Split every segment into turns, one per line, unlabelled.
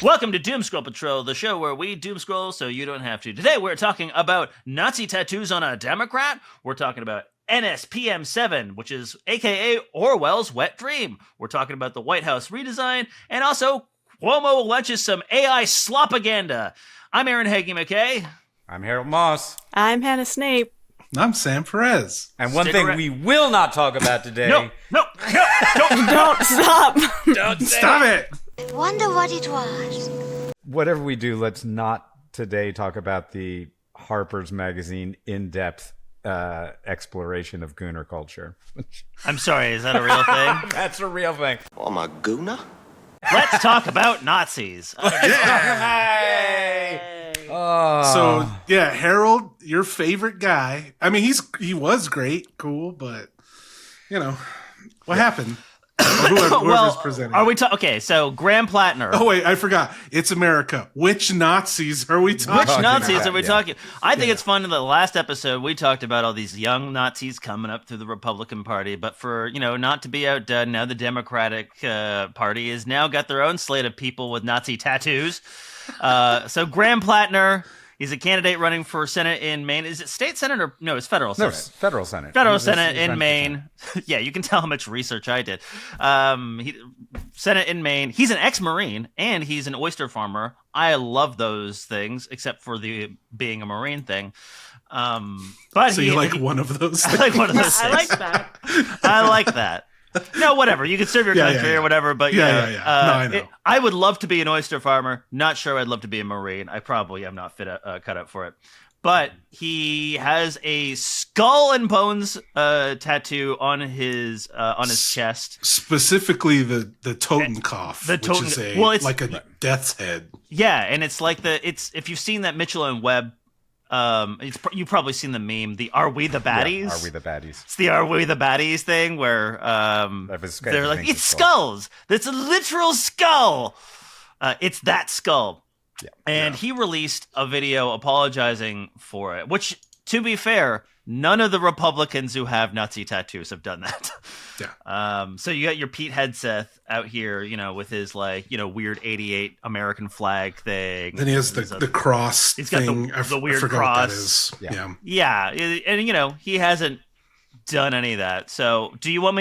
Welcome to Doom Scroll Patrol, the show where we doom scroll so you don't have to. Today we're talking about Nazi tattoos on a Democrat. We're talking about nspm 7, which is aka Orwell's wet dream. We're talking about the White House redesign, and also Cuomo launches some AI slopaganda. I'm Aaron Hagee McKay.
I'm Harold Moss.
I'm Hannah Snape.
I'm Sam Perez.
And one thing we will not talk about today.
No, don't
stop.
Don't
Stop it.
I wonder what it was.
Whatever we do, let's not today talk about the Harper's Magazine in-depth exploration of gooner culture.
I'm sorry, is that a real thing?
That's a real thing.
Oh, I'm a gooner?
Let's talk about Nazis.
Hey!
So, yeah, Harold, your favorite guy. I mean, he was great, cool, but, you know, what happened? Whoever's presenting.
Are we okay, so Graham Platner.
Oh, wait, I forgot. It's America. Which Nazis are we talking
Which Nazis
about?
are we talking? I think it's fun in the last episode we talked about all these young Nazis coming up through the Republican Party, but for, not to be outdone, now the Democratic Party has now got their own slate of people with Nazi tattoos. So Graham Platner, he's a candidate running for Senate in Maine. Is it state Senate or no? It's federal Senate.
No, federal Senate.
Federal Senate in Maine. Yeah, you can tell how much research I did. Senate in Maine. He's an ex-Marine and he's an oyster farmer. I love those things, except for the being a Marine thing. But
so you like one of those things?
I like one of those things.
I like that.
I like that. No, whatever. You can serve your country or whatever, but
No, I know.
I would love to be an oyster farmer. Not sure I'd love to be a Marine. I probably am not cut out for it. But he has a skull and bones tattoo on his chest.
Specifically the Totenkopf, which is like a death's head.
Yeah, and it's like if you've seen that Mitchell and Webb. You've probably seen the meme, the "Are we the baddies?"
Yeah, are we the baddies?
It's the "Are we the baddies?" thing where they're like, "It's skulls. That's a literal skull. It's that skull."
Yeah.
And he released a video apologizing for it, which, to be fair, none of the Republicans who have Nazi tattoos have done that.
Yeah.
So you got your Pete Hegseth out here, with his weird '88 American flag thing.
Then he has the cross
he's got
thing.
the weird
I forgot
cross.
what that is.
Yeah, and he hasn't done any of that. So do you want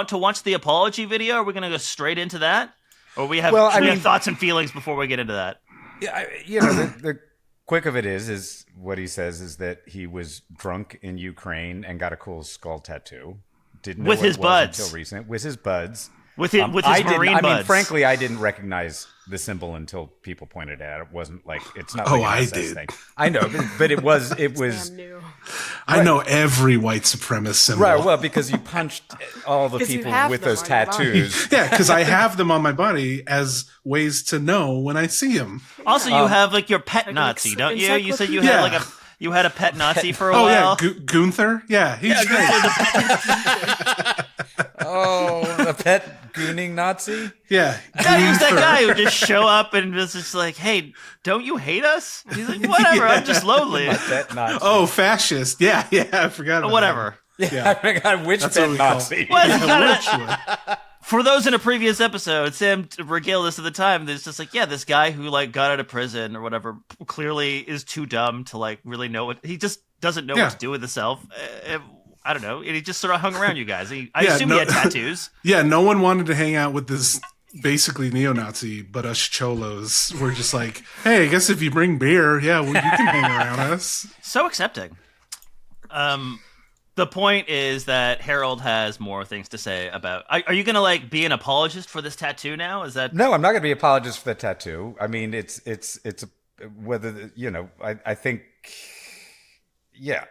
to watch the apology video? Are we going to go straight into that? Or we have thoughts and feelings before we get into that?
Yeah, the quick of it is what he says is that he was drunk in Ukraine and got a cool skull tattoo. Didn't know
with
what
his
it was
buds.
until recent. With his buds.
With his Marine buds.
I mean, frankly, I didn't recognize the symbol until people pointed it out. It wasn't like it's not.
Oh,
like an
I
SS
did.
Thing. I know, but it was.
Damn new.
I know every white supremacist symbol.
Right. Well, because you punched all the
'Cause you
people
have
with
them
those
on your body.
tattoos.
Yeah, because I have them on my body as ways to know when I see them.
Also, you have your pet
an
Nazi, don't you? You said you
Yeah.
had you had a pet Nazi for a
Oh
while.
yeah, Gunther. Yeah, he's great.
Oh, the pet gooning Nazi.
Yeah,
Yeah, he was that
Gunther.
guy who would just show up and was just like, "Hey, don't you hate us?" He's like, "Whatever, I'm just lonely."
Pet Nazi.
Oh, fascist. Yeah, I forgot about
Whatever.
Yeah. I forgot which
That's what
pet
we call
Nazi.
Well,
that.
it's
Yeah,
kinda-
which one?
For those in a previous episode, Sam regaled us at the time. There's just this guy who got out of prison or whatever clearly is too dumb to really know what he just doesn't know
Yeah.
what to do with himself. I don't know. And he just sort of hung around you guys. I
Yeah,
assume he had tattoos.
Yeah, no one wanted to hang out with this basically neo-Nazi, but us cholos were just like, hey, I guess if you bring beer, yeah, well, you can hang around us.
So accepting. The point is that Harold has more things to say about. Are you gonna be an apologist for this tattoo now? Is that
No, I'm not going to be an apologist for the tattoo. I mean, it's whether I think, yeah,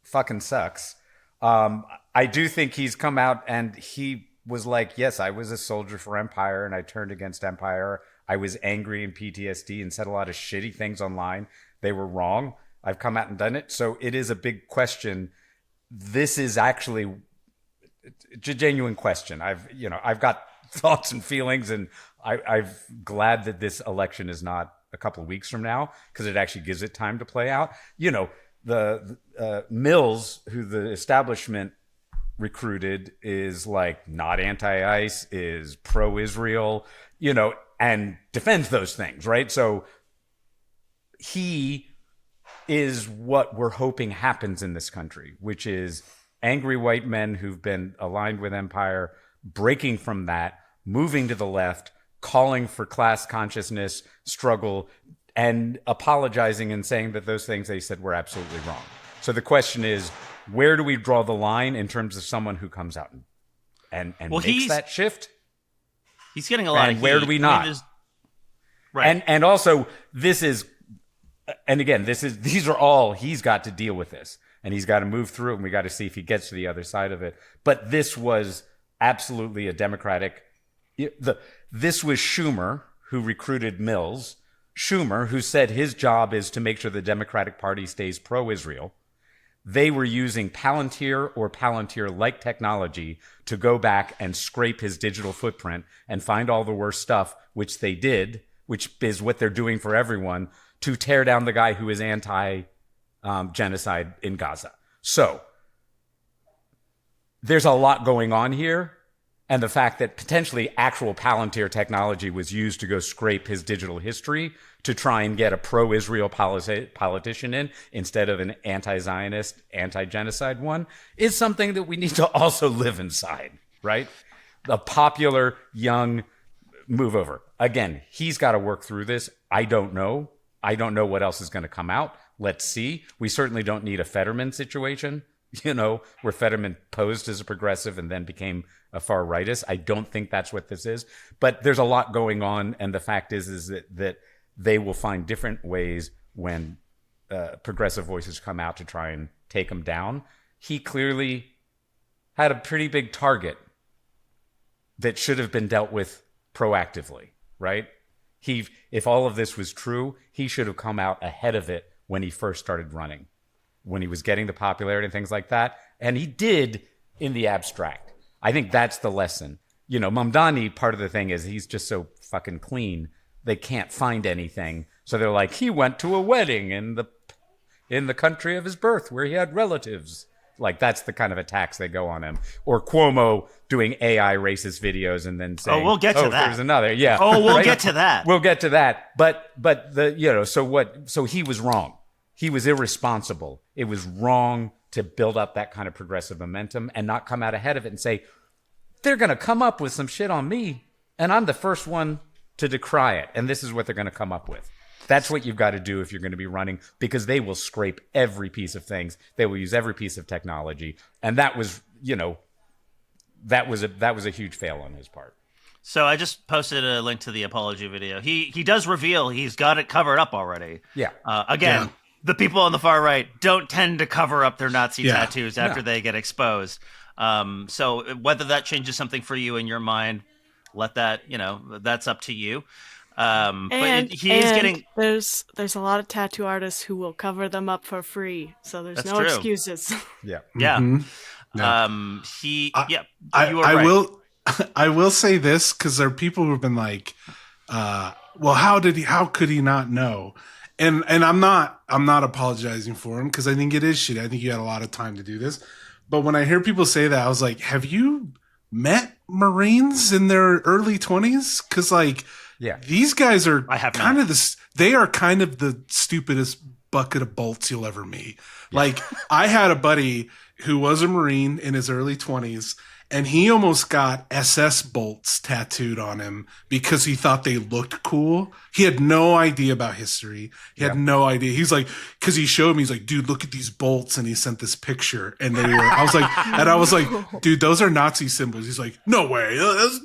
fucking sucks. I do think he's come out and he was like, yes, I was a soldier for Empire and I turned against Empire. I was angry and PTSD and said a lot of shitty things online. They were wrong. I've come out and done it. So it is a big question. This is actually a genuine question. I've got thoughts and feelings, and I'm glad that this election is not a couple of weeks from now because it actually gives it time to play out. The Mills, who the establishment recruited is like not anti-ICE, is pro-Israel, and defends those things, right? So he is what we're hoping happens in this country, which is angry white men who've been aligned with empire, breaking from that, moving to the left, calling for class consciousness, struggle, and apologizing and saying that those things they said were absolutely wrong. So the question is, where do we draw the line in terms of someone who comes out and makes that shift?
He's getting a lot of heat.
Where do we not?
Right.
And also, this is, and again, these are all, he's got to deal with this. And he's got to move through it, and we got to see if he gets to the other side of it. But this was absolutely a Democratic, this was Schumer, who recruited Mills. Schumer, who said his job is to make sure the Democratic Party stays pro-Israel. They were using Palantir or Palantir-like technology to go back and scrape his digital footprint and find all the worst stuff, which they did, which is what they're doing for everyone, to tear down the guy who is anti-genocide in Gaza. So there's a lot going on here. And the fact that potentially actual Palantir technology was used to go scrape his digital history to try and get a pro-Israel politician in instead of an anti-Zionist, anti-genocide one is something that we need to also live inside, right? The popular young move over. Again, he's got to work through this. I don't know what else is going to come out. Let's see. We certainly don't need a Fetterman situation, where Fetterman posed as a progressive and then became a far rightist. I don't think that's what this is. But there's a lot going on, and the fact is that they will find different ways when progressive voices come out to try and take him down. He clearly had a pretty big target that should have been dealt with proactively, right? If all of this was true, he should have come out ahead of it when he first started running, when he was getting the popularity and things like that. And he did in the abstract. I think that's the lesson. Mamdani, part of the thing is he's just so fucking clean. They can't find anything. So they're like, he went to a wedding in the country of his birth where he had relatives. Like, that's the kind of attacks they go on him. Or Cuomo doing AI racist videos and then saying,
we'll get to that.
There's another. Yeah.
We'll get to that.
We'll get to that. But so he was wrong. He was irresponsible. It was wrong to build up that kind of progressive momentum and not come out ahead of it and say, they're going to come up with some shit on me, and I'm the first one to decry it. And this is what they're going to come up with. That's what you've got to do if you're going to be running, because they will scrape every piece of things. They will use every piece of technology. And that was, that was a huge fail on his part.
So I just posted a link to the apology video. He does reveal he's got it covered up already.
Yeah.
Again, the people on the far right don't tend to cover up their Nazi tattoos after they get exposed. So whether that changes something for you in your mind, let that, that's up to you. But he is getting.
There's a lot of tattoo artists who will cover them up for free, so there's
That's
no
true.
excuses.
Yeah.
Yeah.
Mm-hmm.
You were right.
I will say this, because there are people who have been like, well, how could he not know? And I'm not apologizing for him, because I think it is shit. I think you had a lot of time to do this. But when I hear people say that, I was like, have you met Marines in their early 20s? Because these guys are kind of the stupidest bucket of bolts you'll ever meet. Yeah. Like, I had a buddy who was a Marine in his early 20s, and he almost got SS bolts tattooed on him because he thought they looked cool. He had no idea about history. He had no idea. He's like, because he showed me, he's like, dude, look at these bolts. And he sent this picture, and I was like, dude, those are Nazi symbols. He's like, no way.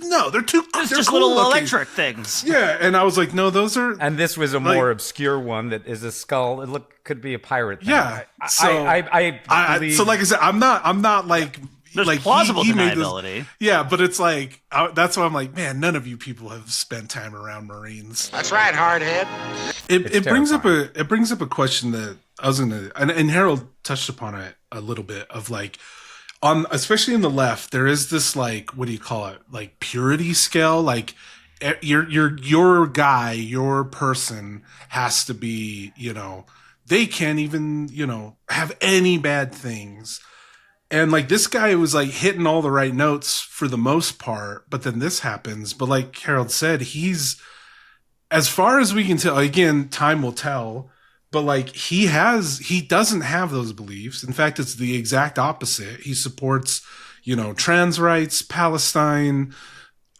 No, they're too cool.
It's just
cool
little
looking
electric things.
Yeah. And I was like, no, those are.
And this was a more obscure one that is a skull. It could be a pirate thing.
Yeah.
I believe.
So like I said, I'm not like.
There's
like
plausible
he made
deniability.
But it's like, that's why I'm like, man, none of you people have spent time around Marines.
That's right, hardhead.
It brings up a question that I was gonna, and Harold touched upon it a little bit, of like, especially in the left, there is this, like, what do you call it, like purity scale, like your guy, your person has to be, they can't even have any bad things. And like this guy was like hitting all the right notes for the most part, but then this happens. But like Harold said, he's, as far as we can tell, again, time will tell, but like he doesn't have those beliefs. In fact, it's the exact opposite. He supports, trans rights, Palestine,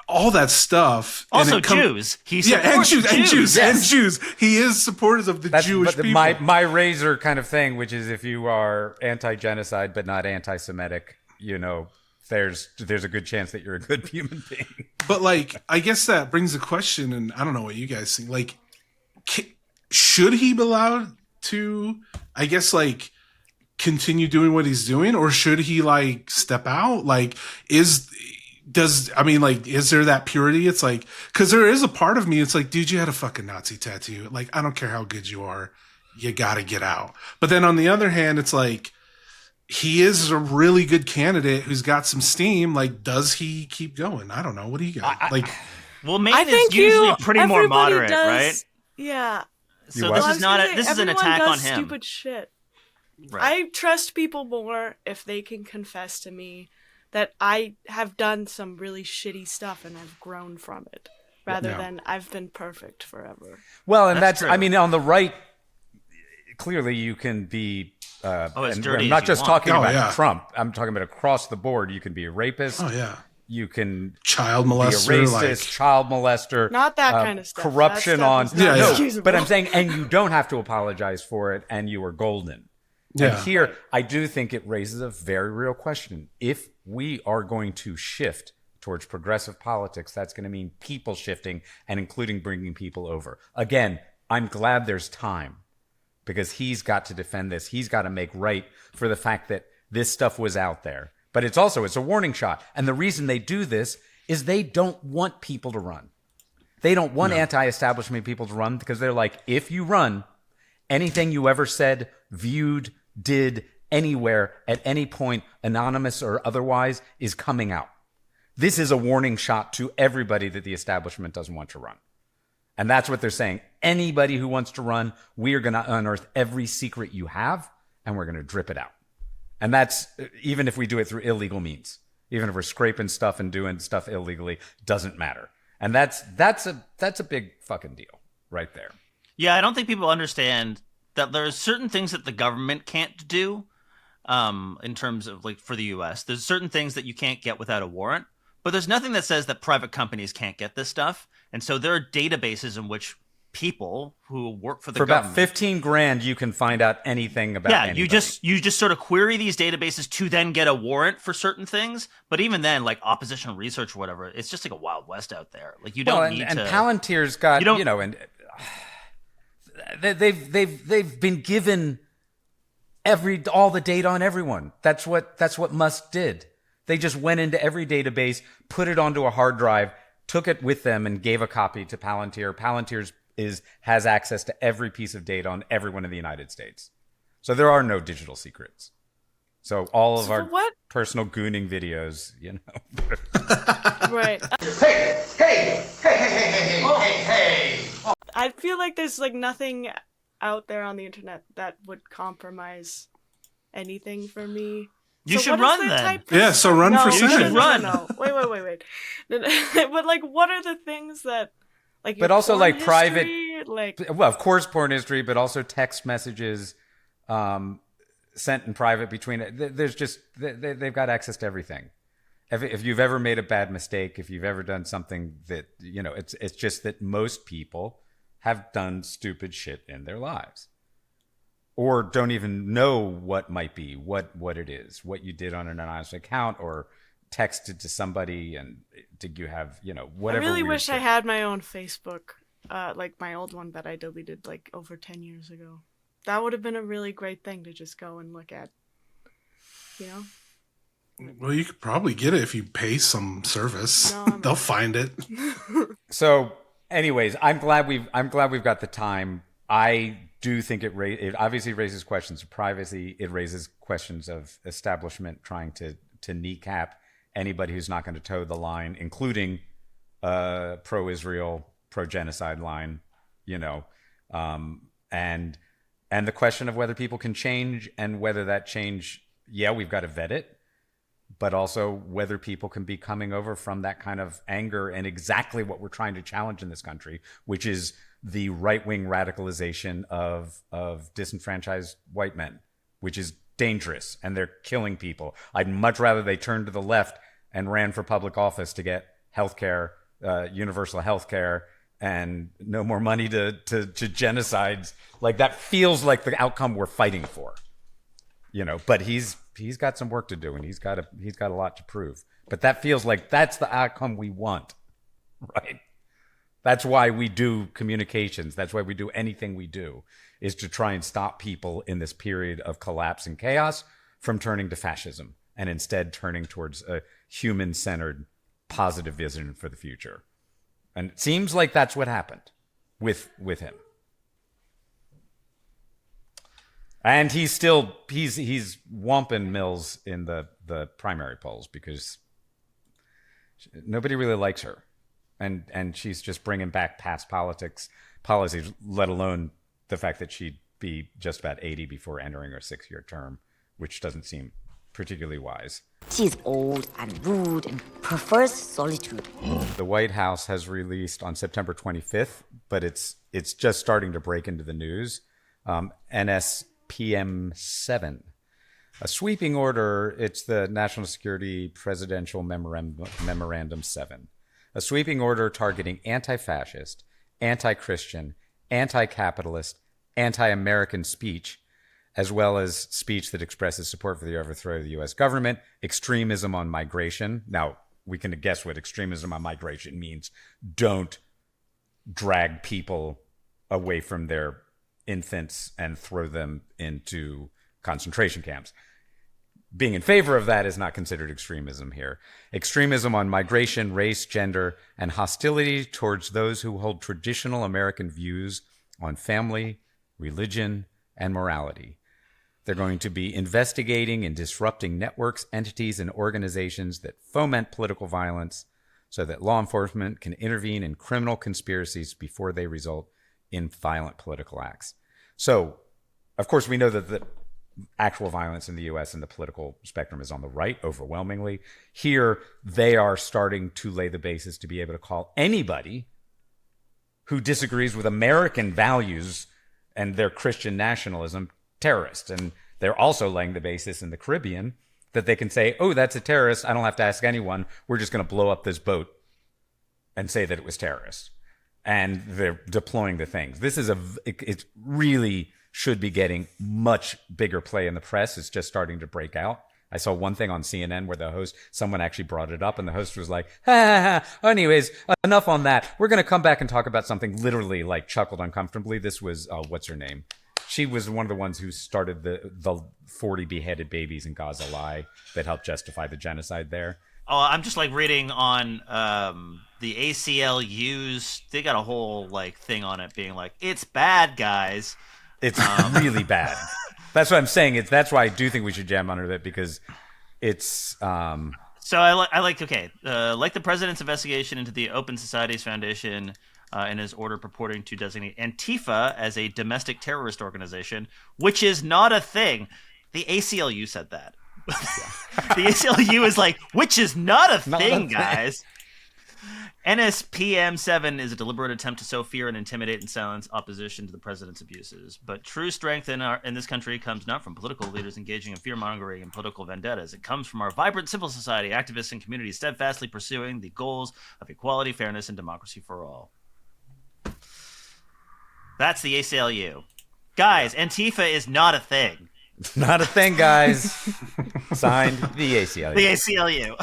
all that stuff.
Also Jews. He
and
supports
Jews.
Yes.
He is supportive of the Jewish people.
My razor kind of thing, which is if you are anti-genocide but not anti-Semitic, there's a good chance that you're a good human being.
But like, I guess that brings the question, and I don't know what you guys think. Like, should he be allowed to, I guess, like, continue doing what he's doing, or should he like step out? Like, is there that purity? It's like, because there is a part of me, it's like, dude, you had a fucking Nazi tattoo. Like, I don't care how good you are, you gotta get out. But then on the other hand, it's like, he is a really good candidate who's got some steam. Like, does he keep going? I don't know. What do you got?
Well, Maine is usually pretty more moderate, right?
Yeah.
So this is not this is an attack on him.
Stupid shit.
Right.
I trust people more if they can confess to me that I have done some really shitty stuff and I've grown from it, rather than I've been perfect forever.
Well, and
That's true.
I mean, on the right, clearly you can be.
as
and
dirty
I'm not
as
just
you want.
talking about Trump. I'm talking about across the board. You can be a rapist.
Oh yeah.
You can
child molester,
be a racist, child molester,
Not that kind of stuff.
corruption
That
on.
stuff is not
No,
excusable.
but I'm saying, and you don't have to apologize for it, and you are golden.
Yeah.
And here, I do think it raises a very real question. If we are going to shift towards progressive politics, that's going to mean people shifting and including bringing people over. Again, I'm glad there's time because he's got to defend this. He's got to make right for the fact that this stuff was out there. But it's a warning shot. And the reason they do this is they don't want people to run. They don't want anti-establishment people to run because they're like, if you run, anything you ever said, viewed, did, anywhere, at any point, anonymous or otherwise, is coming out. This is a warning shot to everybody that the establishment doesn't want to run. And that's what they're saying. Anybody who wants to run, we are going to unearth every secret you have, and we're going to drip it out. And that's even if we do it through illegal means. Even if we're scraping stuff and doing stuff illegally, doesn't matter. And that's a big fucking deal right there.
Yeah, I don't think people understand that there's certain things that the government can't do in terms of, like, for the U.S. There's certain things that you can't get without a warrant, but there's nothing that says that private companies can't get this stuff. And so there are databases in which people who work for the government,
about $15,000, you can find out anything about anybody.
you just sort of query these databases to then get a warrant for certain things. But even then, like opposition research or whatever, it's just like a Wild West out there. Like you don't need to.
And Palantir's got and they've been given all the data on everyone. That's what Musk did. They just went into every database, put it onto a hard drive, took it with them, and gave a copy to Palantir. Palantir's has access to every piece of data on everyone in the United States. So there are no digital secrets. So all of our personal gooning videos,
Right.
Hey!
I feel like there's like nothing out there on the internet that would compromise anything for me.
You
So
should
what is
run
the
then.
type of-
Yeah, so run for
No,
Senate.
run.
No. Wait. But like, what are the things that, like, your
But also,
porn
like, private-
history, like,
well, of course, porn history, but also text messages sent in private between it. There's just they've got access to everything. If you've ever made a bad mistake, if you've ever done something that it's just that most people have done stupid shit in their lives, or don't even know what might be what it is, what you did on an anonymous account, or texted to somebody, and did you have whatever.
I really
weird
wish I
shit.
had my own Facebook, like my old one that I deleted like over 10 years ago. That would have been a really great thing to just go and look at,
Well, you could probably get it if you pay some service.
No, I'm-
They'll find it.
So, anyways, I'm glad we've got the time. I do think it obviously raises questions of privacy. It raises questions of establishment trying to kneecap anybody who's not going to toe the line, including pro-Israel, pro-genocide line. And the question of whether people can change and whether that change, we've got to vet it. but also whether people can be coming over from that kind of anger and exactly what we're trying to challenge in this country, which is the right-wing radicalization of disenfranchised white men, which is dangerous, and they're killing people. I'd much rather they turned to the left and ran for public office to get healthcare, universal healthcare, and no more money to genocides. Like, that feels like the outcome we're fighting for, you know. But he's got some work to do, and he's got a lot to prove. But that feels like that's the outcome we want, right? That's why we do communications. That's why we do anything we do, is to try and stop people in this period of collapse and chaos from turning to fascism, and instead turning towards a human-centered, positive vision for the future. And it seems like that's what happened with him. And he's whomping Mills in the primary polls because nobody really likes her. And she's just bringing back past policies, let alone the fact that she'd be just about 80 before entering her 6-year term, which doesn't seem particularly wise.
She's old and rude and prefers solitude.
The White House has released on September 25th, but it's just starting to break into the news, nspm 7. A sweeping order, it's the National Security Presidential Memorandum 7. A sweeping order targeting anti-fascist, anti-Christian, anti-capitalist, anti-American speech, as well as speech that expresses support for the overthrow of the U.S. government, extremism on migration. Now, we can guess what extremism on migration means. Don't drag people away from their infants and throw them into concentration camps. Being in favor of that is not considered extremism here. Extremism on migration, race, gender, and hostility towards those who hold traditional American views on family, religion, and morality. They're going to be investigating and disrupting networks, entities, and organizations that foment political violence so that law enforcement can intervene in criminal conspiracies before they result in violent political acts. So, of course, we know that the actual violence in the U.S. and the political spectrum is on the right overwhelmingly. Here, they are starting to lay the basis to be able to call anybody who disagrees with American values and their Christian nationalism terrorist. And they're also laying the basis in the Caribbean that they can say, oh, that's a terrorist. I don't have to ask anyone. We're just going to blow up this boat and say that it was terrorist. And they're deploying the things. This is it really should be getting much bigger play in the press. It's just starting to break out. I saw one thing on CNN where someone actually brought it up, and the host was like, ha, ha, ha. Anyways, enough on that. We're going to come back and talk about something literally like chuckled uncomfortably. This was, what's her name? She was one of the ones who started the 40 beheaded babies in Gaza lie that helped justify the genocide there.
Oh, I'm just like reading on the ACLU's. They got a whole like thing on it being like, it's bad, guys.
It's really bad. That's what I'm saying. That's why I do think we should jam under that, because it's.
So I like the president's investigation into the Open Societies Foundation in his order purporting to designate Antifa as a domestic terrorist organization, which is not a thing. The ACLU said that. The ACLU is like, which is not a thing, guys. nspm 7 is a deliberate attempt to sow fear and intimidate and silence opposition to the president's abuses. But true strength in this country comes not from political leaders engaging in fear-mongering and political vendettas. It comes from our vibrant civil society, activists, and communities steadfastly pursuing the goals of equality, fairness, and democracy for all. That's the ACLU. Guys, Antifa is not a thing.
Not a thing, guys. Signed, the ACLU.
The ACLU.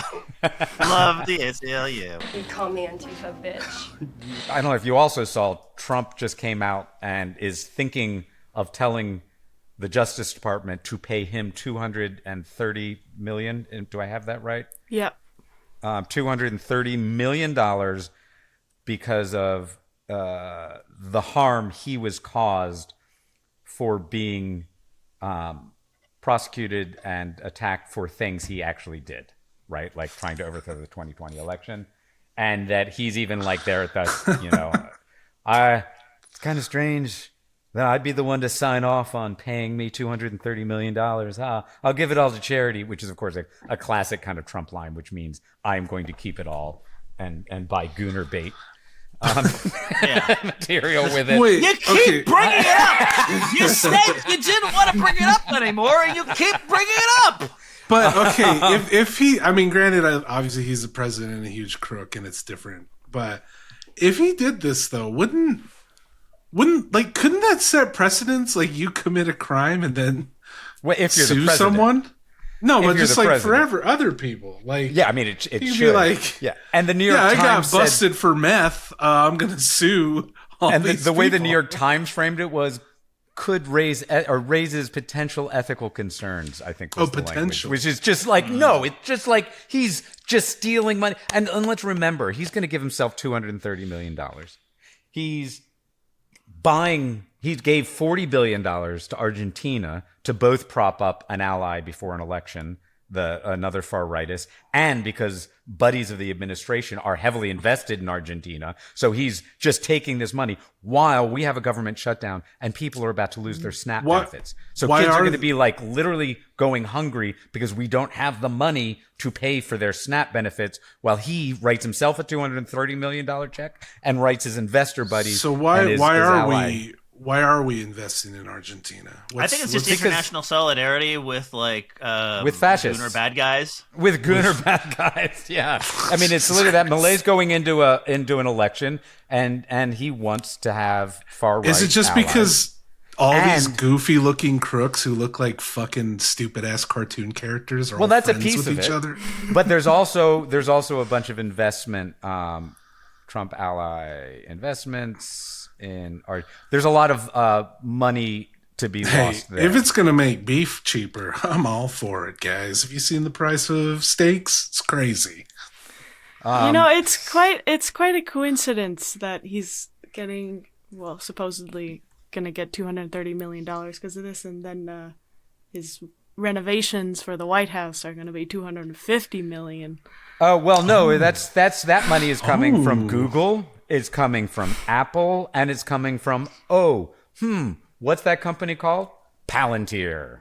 Love the ACLU.
You call me Antifa, bitch.
I don't know if you also saw, Trump just came out and is thinking of telling the Justice Department to pay him $230 million. Do I have that right?
Yep.
$230 million because of the harm he was caused for being prosecuted and attacked for things he actually did, right? Like trying to overthrow the 2020 election. And that he's even like there at the, it's kind of strange then I'd be the one to sign off on paying me $230 million. I'll give it all to charity, which is, of course, a classic kind of Trump line, which means I'm going to keep it all and buy Gooner bait material with it.
Wait,
You keep bringing it up. You said you didn't want to bring it up anymore, and you keep bringing it up.
But okay, if he, I mean, granted, obviously he's the president and a huge crook, and it's different. But if he did this, though, wouldn't like couldn't that set precedents? Like you commit a crime and then
If you're the
sue
president.
someone? No, but
you're
just
the
like
president.
forever, other people. Like
Yeah, I mean, it
you'd
should.
be like,
yeah. And the New York
I
Times
got
said-
busted for meth. I'm gonna sue all
and
these
the way the
people.
New York Times framed it was could raise or raises potential ethical concerns, I think was the language,
potential.
which is just like no, it's just like he's just stealing money. And let's remember, he's going to give himself $230 million. He gave $40 billion to Argentina to both prop up an ally before an election, another far rightist, and because buddies of the administration are heavily invested in Argentina. So he's just taking this money while we have a government shutdown and people are about to lose their SNAP benefits. So
why
kids are
are
going to be like literally going hungry because we don't have the money to pay for their SNAP benefits while he writes himself a $230 million check and writes his investor buddies.
So why are we investing in Argentina?
I think it's just
because-
international solidarity with
with fascists.
Gooner bad guys.
With Gooner bad guys, yeah. I mean, it's literally that Malay's going into an election, and he wants to have far right.
Is it just
allies.
because all these
And-
goofy looking crooks who look like fucking stupid ass cartoon characters are all
that's a
friends
piece
with
of
each
it.
other?
But there's also a bunch of investment, Trump ally investments in art. There's a lot of money to be
Hey,
lost there.
if it's gonna make beef cheaper, I'm all for it, guys. Have you seen the price of steaks? It's crazy.
it's quite a coincidence that he's getting supposedly gonna get $230 million because of this, and then his renovations for the White House are gonna be $250 million.
Well, no, that money is coming from Google. It's coming from Apple, and it's coming from what's that company called? Palantir.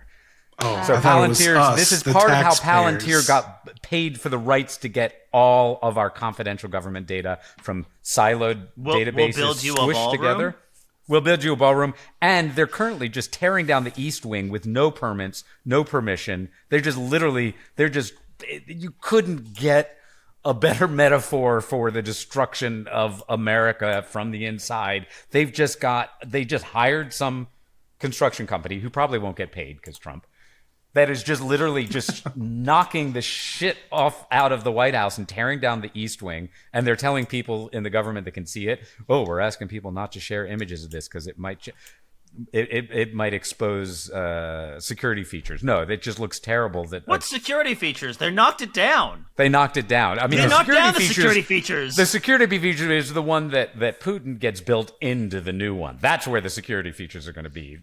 Oh,
So
I thought it was
Palantir,
us,
this is
the
part of how
taxpayers.
Palantir got paid for the rights to get all of our confidential government data from siloed databases
build you a
squished
ballroom?
together. We'll build you a ballroom, and they're currently just tearing down the East Wing with no permits, no permission. You couldn't get a better metaphor for the destruction of America from the inside. They just hired some construction company who probably won't get paid because Trump, that is just literally just knocking the shit out of the White House and tearing down the East Wing. And they're telling people in the government that can see it, we're asking people not to share images of this because it might it might expose security features. No, it just looks terrible.
What security features? They knocked it down.
They knocked it down. I mean,
They
the
knocked down the
security
security features.
The security feature is the one that Putin gets built into the new one. That's where the security features are going to be.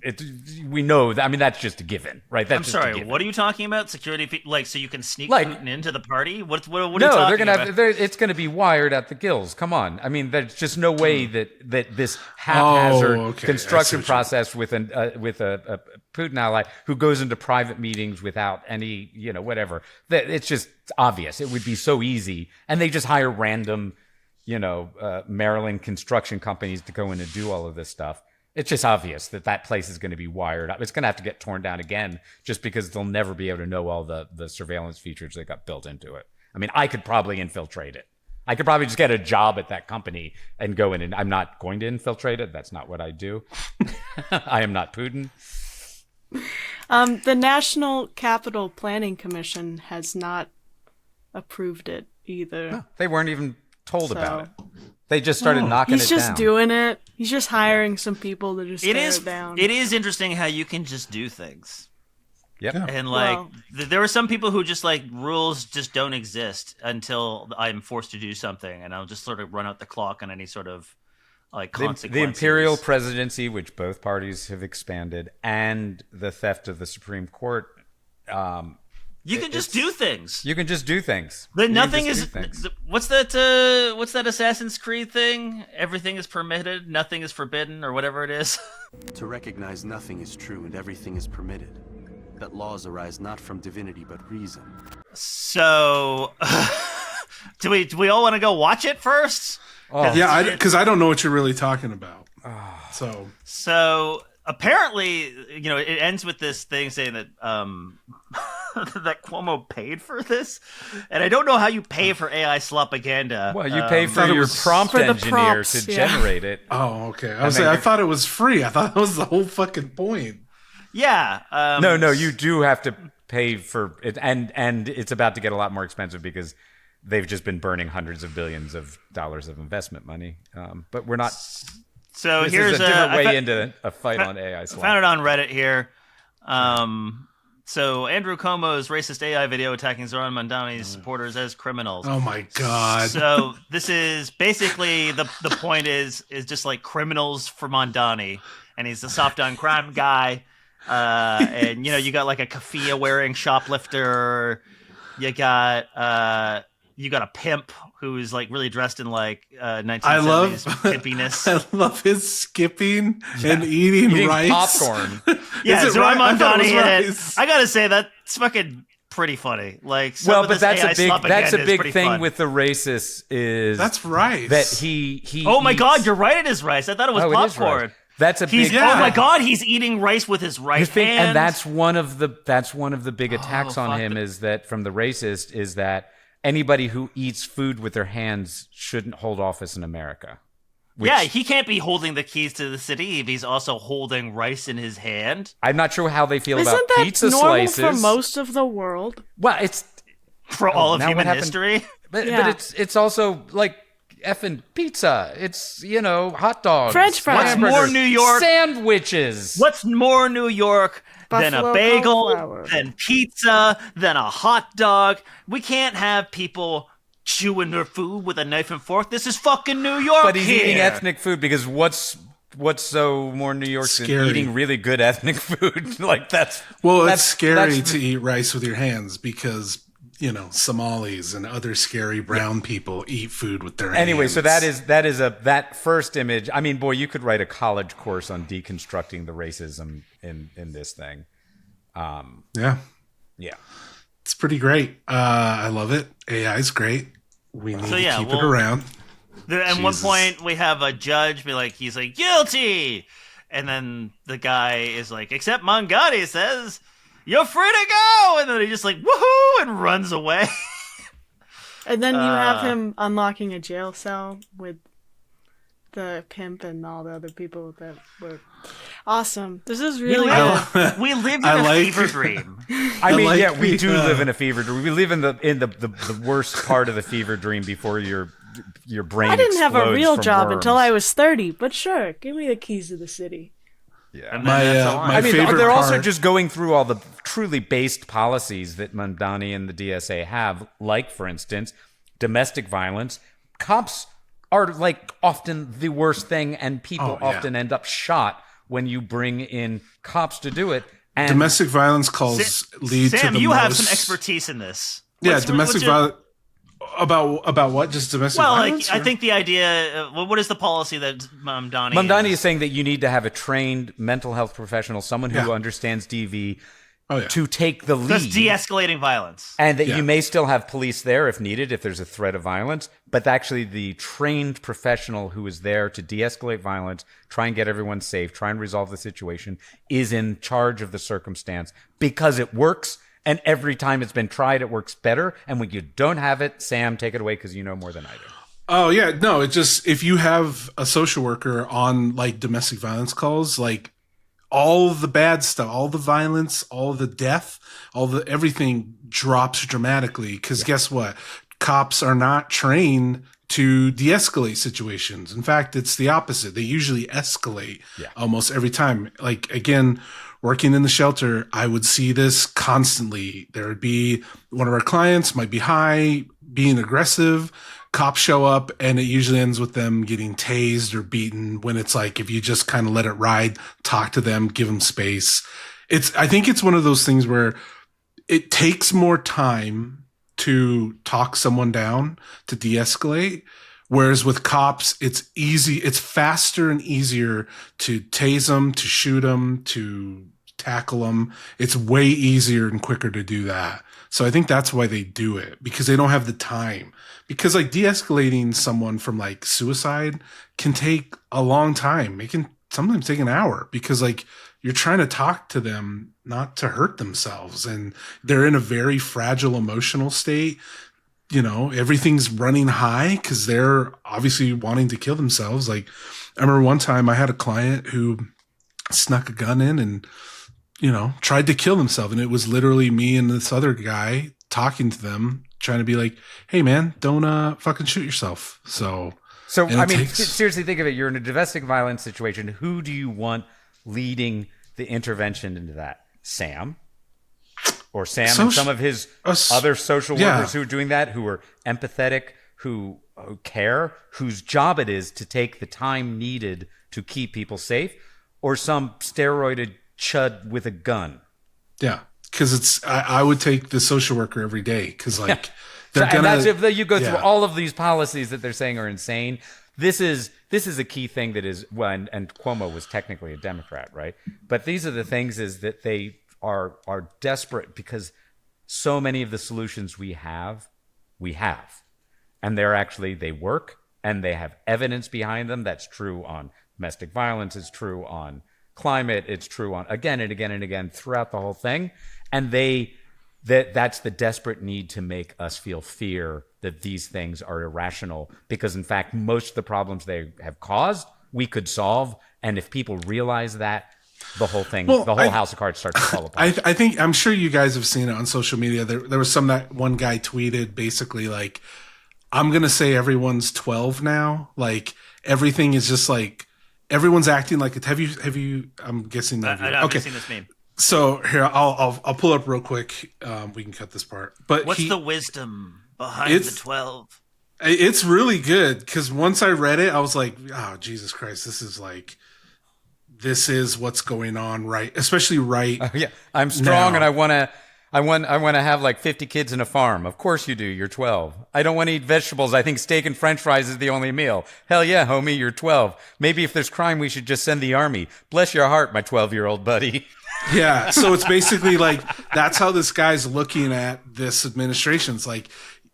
We know that. I mean, that's just a given, right? That's
I'm
just a
sorry.
given.
What are you talking about? Security, so you can sneak
Like-
Putin into the party? What are you
No,
talking
they're gonna
about?
it's gonna be wired at the gills. Come on, I mean, there's just no way that this haphazard
okay. I see
construction
what you
process with a Putin ally who goes into private meetings without any whatever. That it's just obvious. It would be so easy, and they just hire random Maryland construction companies to go in and do all of this stuff. It's just obvious that place is going to be wired up. It's going to have to get torn down again just because they'll never be able to know all the surveillance features that got built into it. I mean, I could probably infiltrate it. I could probably just get a job at that company and go in, and I'm not going to infiltrate it. That's not what I do. I am not Putin.
The National Capital Planning Commission has not approved it either.
They weren't even told
So-
about it. They just started knocking
He's
it
just
down.
doing it. He's just hiring some people to just
It
tear
is.
it down.
It is interesting how you can just do things.
Yep.
Yeah.
And
Well-
there are some people who just rules just don't exist until I'm forced to do something, and I'll just sort of run out the clock on any sort of consequences.
The imperial presidency, which both parties have expanded, and the theft of the Supreme Court
You can just do things.
You can just do things.
Then
You can
nothing
just
is.
do things.
What's that? What's that Assassin's Creed thing? Everything is permitted, nothing is forbidden, or whatever it is.
To recognize nothing is true and everything is permitted. That laws arise not from divinity but reason.
So, do we all want to go watch it first?
Oh.
Yeah, because I don't know what you're really talking about. So
apparently, it ends with this thing saying that that Cuomo paid for this, and I don't know how you pay for AI slopaganda.
Well, you pay for
it
your
was-
prompt
for the
engineer
prompts,
to
yeah.
generate it.
Oh, okay. I
then
thought it was free. I thought that was the whole fucking point.
Yeah.
No, you do have to pay for it, and it's about to get a lot more expensive because they've just been burning hundreds of billions of dollars of investment money. But we're not.
So
This
here's
is a different way into a fight on AI slop.
Found it on Reddit here. So Andrew Cuomo's racist AI video attacking Zoran Mandani's supporters as criminals.
Oh my god.
So this is basically the point is just like criminals for Mondani, and he's a soft on crime guy. And you got like a keffiyeh wearing shoplifter. You got a pimp who's like really dressed in like 1970s pimpiness.
I love his skipping and eating rice.
popcorn.
Yeah,
Is it
Zoran
right? I thought it was
Mondani in it.
rice.
I gotta say that's fucking pretty funny. Like, some
Well,
of
but
this
that's
AI
a big
slopaganda is pretty
thing
fun.
with the racists is
That's rice.
that he.
Oh my
eats-
God, you're right. It is rice. I thought it was
Oh, it is
popcorn.
rice. That's a
He's
big.
oh my God, he's eating rice with his right
thing,
hand.
and that's one of the big attacks on
fuck.
him is that from the racist is that anybody who eats food with their hands shouldn't hold office in America.
Yeah, he can't be holding the keys to the city if he's also holding rice in his hand.
I'm not sure how they feel
Isn't
about
that
pizza
normal
slices.
for most of the world?
Well, it's
For all of
now what
human
happened-
history.
but
Yeah.
it's also like effing pizza. It's hot dogs,
French fries.
What's more
hamburgers,
New York?
sandwiches.
What's more New York than a
Buffalo
bagel,
cauliflower.
than pizza, than a hot dog? We can't have people chewing their food with a knife and fork. This is fucking New York.
But he's eating
here.
ethnic food because what's so more New York than
Scary.
eating really good ethnic food? Like that's
Well,
that's
it's scary
that's-
to eat rice with your hands because, Somalis and other scary brown people eat food with their hands.
Anyway, so that first image. I mean, boy, you could write a college course on deconstructing the racism in this thing.
Yeah,
Yeah.
it's pretty great. I love it. AI is great. We need
So, yeah,
to keep
well-
it around.
At one
Jesus.
point, we have a judge he's like, guilty! And then the guy is like, except Mangani says, you're free to go! And then he just like, woohoo! And runs away.
And then you have him unlocking a jail cell with the pimp and all the other people that were awesome. This is really good.
We live in
I
a
like-
fever dream.
I mean,
like
yeah, we
the,
do live in a fever dream. We live in the worst part of the fever dream before your brain.
I didn't have a
explodes
real
from
job
worms.
until I was 30, but sure, give me the keys to the city.
Yeah.
And then that's all.
my
I mean,
favorite
they're also
part-
just going through all the truly based policies that Mandani and the DSA have, like, for instance, domestic violence. Cops are, like, often the worst thing, and people
Oh, yeah.
often end up shot when you bring in cops to do it. And
Domestic violence calls lead to
Sam,
the
you
most...
have some expertise in this.
Yeah,
What's
domestic
your-
violence. About what? Just domestic
Well,
violence?
I
or-
think the idea. What is the policy that Mamdani?
Mamdani is saying that you need to have a trained mental health professional, someone who
Yeah.
understands DV,
Oh, yeah.
to take the
Just
lead.
de-escalating violence.
And that
Yeah.
you may still have police there if needed, if there's a threat of violence, but actually the trained professional who is there to de-escalate violence, try and get everyone safe, try and resolve the situation, is in charge of the circumstance because it works. And every time it's been tried, it works better. And when you don't have it, Sam, take it away because you know more than I do.
Oh yeah, no, it just if you have a social worker on like domestic violence calls, like all the bad stuff, all the violence, all the death, all the everything drops dramatically because guess what? Cops are not trained to de-escalate situations. In fact, it's the opposite. They usually escalate almost every time. Like again, working in the shelter, I would see this constantly. There would be one of our clients might be high, being aggressive. Cops show up and it usually ends with them getting tased or beaten when it's like, if you just kind of let it ride, talk to them, give them space. I think it's one of those things where it takes more time to talk someone down, to de-escalate. Whereas with cops, it's easy, it's faster and easier to tase them, to shoot them, to tackle them. It's way easier and quicker to do that. So I think that's why they do it, because they don't have the time. Because like de-escalating someone from like suicide can take a long time. It can sometimes take an hour, because like you're trying to talk to them not to hurt themselves, and they're in a very fragile emotional state. You know, everything's running high because they're obviously wanting to kill themselves. Like, I remember one time I had a client who snuck a gun in and, you know, tried to kill himself. And it was literally me and this other guy talking to them, trying to be like, hey, man, don't fucking shoot yourself. So I mean,
seriously, think of it. You're in a domestic violence situation. Who do you want leading the intervention into that? Sam? Or Sam and some of his other social workers who are doing that, who are empathetic, who care, whose job it is to take the time needed to keep people safe, or some steroided chud with a gun.
Yeah, because I would take the social worker every day, because like they're
and that's if you go through all of these policies that they're saying are insane. This is a key thing that is and Cuomo was technically a Democrat, right? But these are the things is that they are desperate, because so many of the solutions we have, and they work, and they have evidence behind them. That's true on domestic violence. It's true on climate. It's true on again and again and again throughout the whole thing. And that's the desperate need to make us feel fear that these things are irrational, because in fact, most of the problems they have caused, we could solve. And if people realize that, the whole thing, the whole house of cards starts to fall apart.
I think, I'm sure you guys have seen it on social media. There was that one guy tweeted basically like, I'm going to say everyone's 12 now. Like everything is just like, everyone's acting like it. Have you, I'm guessing that.
I've seen this meme.
So here, I'll pull up real quick. We can cut this part, but
what's the wisdom behind the 12?
It's really good. Because once I read it, I was like, oh, Jesus Christ, this is what's going on, right? Especially right.
I'm strong
now.
and I want to have like 50 kids in a farm. Of course you do. You're 12. I don't want to eat vegetables. I think steak and french fries is the only meal. Hell yeah, homie, you're 12. Maybe if there's crime, we should just send the army. Bless your heart, my 12-year-old buddy.
Yeah. So it's basically like, that's how this guy's looking at this administration. It's like,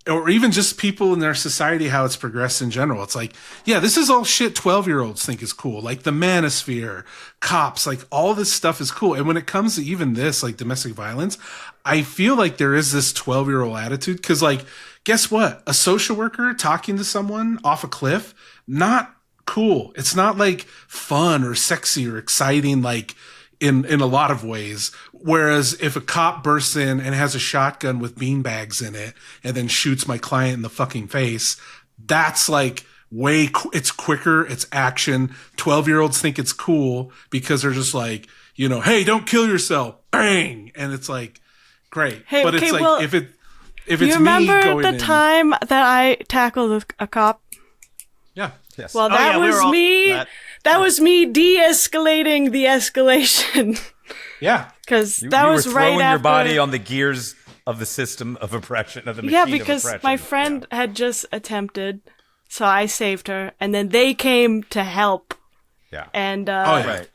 or even just people in their society, how it's progressed in general. It's like, yeah, this is all shit 12-year-olds think is cool. Like the manosphere, cops, like all this stuff is cool. And when it comes to even this, like domestic violence, I feel like there is this 12-year-old attitude. Cause like, guess what? A social worker talking to someone off a cliff, not cool. It's not like fun or sexy or exciting, like in a lot of ways. Whereas if a cop bursts in and has a shotgun with beanbags in it and then shoots my client in the fucking face, that's like it's quicker, it's action. 12-year-olds think it's cool because they're just like, you know, hey, don't kill yourself. Bang. And it's like, great.
Hey,
but
okay,
it's like,
well,
if it's
you
me
remember
going
the
in,
time that I tackled a cop?
Yeah. Yes.
Well, that was me. That was me de-escalating the escalation.
Yeah.
Because that was
were
right
throwing
after
your body on the gears of the system of oppression, of the machine of oppression.
Yeah, because my friend had just attempted, so I saved her, and then they came to help.
Yeah.
And
right.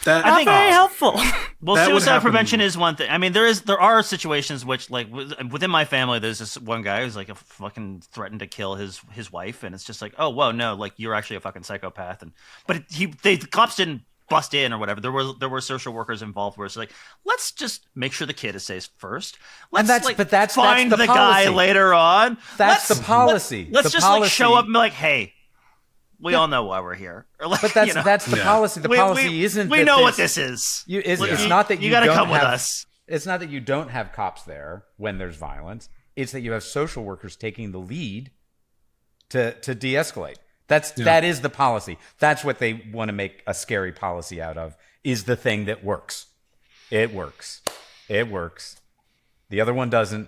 I think very helpful.
Well, suicide prevention is one thing. I mean, there are situations which, like, within my family, there's this one guy who's like a fucking threatened to kill his wife, and it's just like, oh, whoa, no, like you're actually a fucking psychopath. But the cops didn't bust in or whatever. There were social workers involved where it's like, let's just make sure the kid is safe first. Let's find the guy later on.
That's the policy.
Let's just like show up and be like, hey. We all know why we're here. Like,
but that's the policy. The policy isn't.
We know what this is.
It's not that
you got to come with us.
It's not that you don't have cops there when there's violence. It's that you have social workers taking the lead to de-escalate. That is the policy. That's what they want to make a scary policy out of. Is the thing that works. It works. The other one doesn't.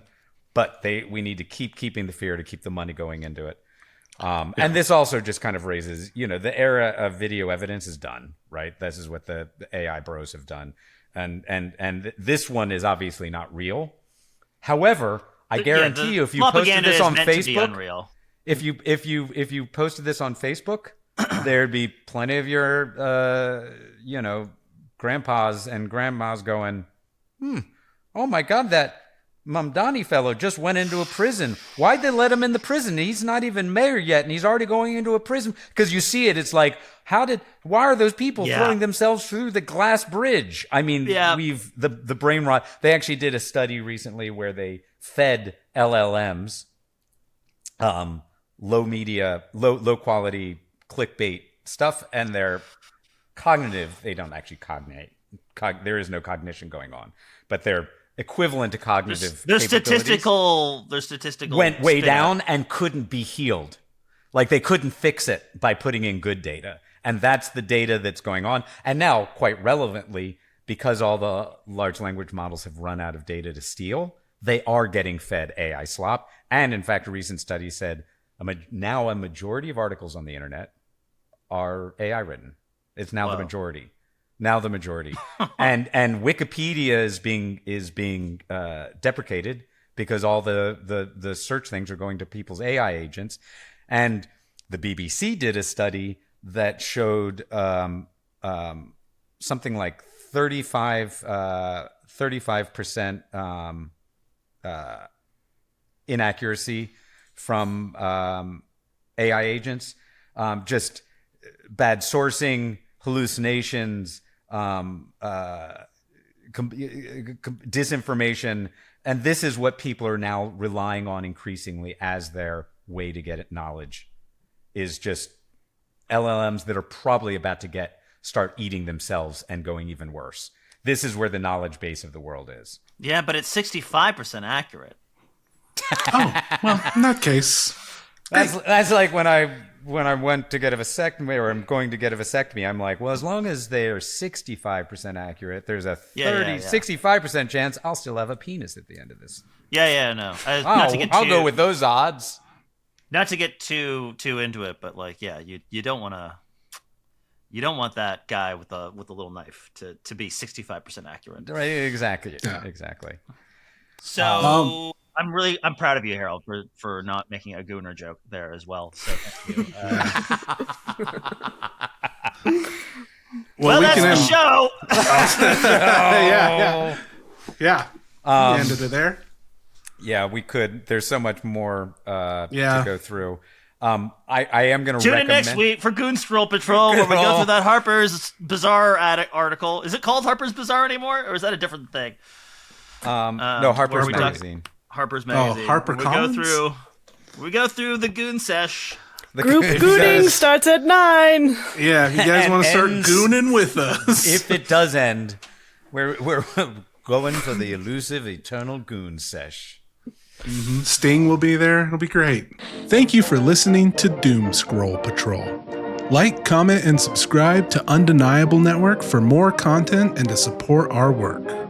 But we need to keep keeping the fear to keep the money going into it. And this also just kind of raises, the era of video evidence is done, right? This is what the AI bros have done. And this one is obviously not real. However, I guarantee you, if you posted
propaganda
this
is
on
meant to be
Facebook,
unreal.
if you posted this on Facebook, there'd be plenty of your grandpas and grandmas going, oh my God, that Mamdani fellow just went into a prison. Why'd they let him in the prison? He's not even mayor yet, and he's already going into a prison. Because you see it, it's like, why are those people throwing themselves through the glass bridge? I mean, the brain rot. They actually did a study recently where they fed LLMs, low quality clickbait stuff, and their cognitive, they don't actually cognate. There is no cognition going on, but they're equivalent to cognitive
their statistical
went way down and couldn't be healed. Like they couldn't fix it by putting in good data. And that's the data that's going on. And now, quite relevantly, because all the large language models have run out of data to steal, they are getting fed AI slop. And in fact, a recent study said now a majority of articles on the internet are AI written. It's now the majority. Now the majority, and Wikipedia is being deprecated because all the search things are going to people's AI agents, and the BBC did a study that showed something like 35% inaccuracy from AI agents, just bad sourcing, hallucinations. Disinformation, and this is what people are now relying on increasingly as their way to get knowledge, is just LLMs that are probably about to start eating themselves and going even worse. This is where the knowledge base of the world is.
Yeah, but it's 65% accurate.
Oh, well, in that case,
that's like when I went to get a vasectomy, or I'm going to get a vasectomy, I'm like, well, as long as they are 65% accurate, there's a 65% chance I'll still have a penis at the end of this.
No.
I'll go with those odds.
Not to get too into it, but like, you don't want that guy with a little knife to be 65% accurate.
Right? Exactly. Yeah. Exactly.
So. I'm proud of you, Harold, for not making a gooner joke there as well. So thank you. Well, that's the show.
Yeah. Ended it there.
Yeah, we could. There's so much more to go through. I am going to
tune in next week for Goon Scroll Patrol, where we go through that Harper's Bazaar article. Is it called Harper's Bazaar anymore, or is that a different thing?
No, Harper's Magazine.
Harper's Magazine.
Oh, Harper Collins?
We go through the Goon Sesh.
Group gooning starts at 9.
Yeah, if you guys want to start gooning with us.
If it does end, we're going for the elusive eternal Goon Sesh.
Mm-hmm. Sting will be there. It'll be great. Thank you for listening to Doom Scroll Patrol. Like, comment, and subscribe to Undeniable Network for more content and to support our work.